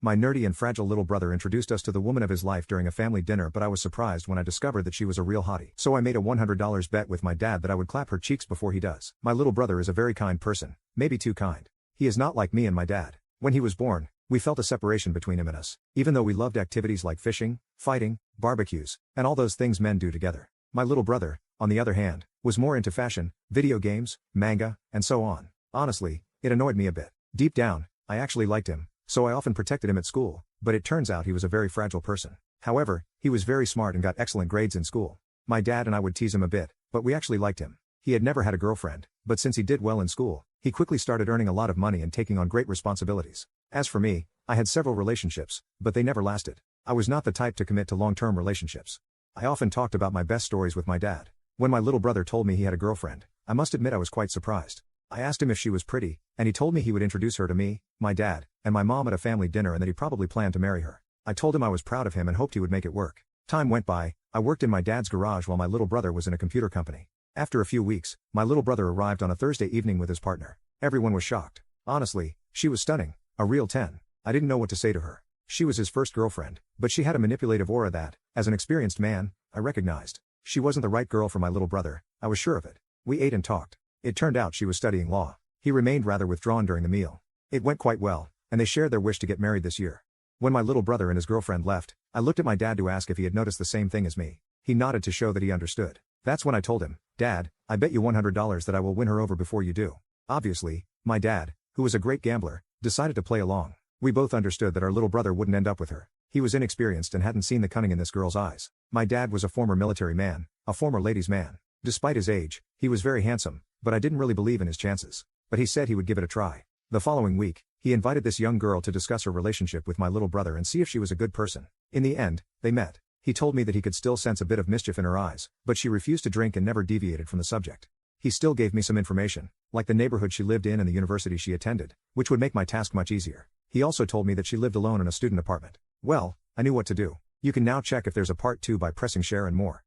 My nerdy and fragile little brother introduced us to the woman of his life during a family dinner, but I was surprised when I discovered that she was a real hottie. So I made a $100 bet with my dad that I would clap her cheeks before he does. My little brother is a very kind person, maybe too kind. He is not like me and my dad. When he was born, we felt a separation between him and us, even though we loved activities like fishing, fighting, barbecues, and all those things men do together. My little brother, on the other hand, was more into fashion, video games, manga, and so on. Honestly, it annoyed me a bit. Deep down, I actually liked him, so I often protected him at school, but it turns out he was a very fragile person. However, he was very smart and got excellent grades in school. My dad and I would tease him a bit, but we actually liked him. He had never had a girlfriend, but since he did well in school, he quickly started earning a lot of money and taking on great responsibilities. As for me, I had several relationships, but they never lasted. I was not the type to commit to long-term relationships. I often talked about my best stories with my dad. When my little brother told me he had a girlfriend, I must admit I was quite surprised. I asked him if she was pretty, and he told me he would introduce her to me, my dad, and my mom at a family dinner and that he probably planned to marry her. I told him I was proud of him and hoped he would make it work. Time went by, I worked in my dad's garage while my little brother was in a computer company. After a few weeks, my little brother arrived on a Thursday evening with his partner. Everyone was shocked. Honestly, she was stunning, a real 10. I didn't know what to say to her. She was his first girlfriend, but she had a manipulative aura that, as an experienced man, I recognized. She wasn't the right girl for my little brother, I was sure of it. We ate and talked. It turned out she was studying law. He remained rather withdrawn during the meal. It went quite well, and they shared their wish to get married this year. When my little brother and his girlfriend left, I looked at my dad to ask if he had noticed the same thing as me. He nodded to show that he understood. That's when I told him, "Dad, I bet you $100 that I will win her over before you do." Obviously, my dad, who was a great gambler, decided to play along. We both understood that our little brother wouldn't end up with her. He was inexperienced and hadn't seen the cunning in this girl's eyes. My dad was a former military man, a former ladies' man. Despite his age, he was very handsome, but I didn't really believe in his chances. But he said he would give it a try. The following week, he invited this young girl to discuss her relationship with my little brother and see if she was a good person. In the end, they met. He told me that he could still sense a bit of mischief in her eyes, but she refused to drink and never deviated from the subject. He still gave me some information, like the neighborhood she lived in and the university she attended, which would make my task much easier. He also told me that she lived alone in a student apartment. Well, I knew what to do. You can now check if there's a part 2 by pressing share and more.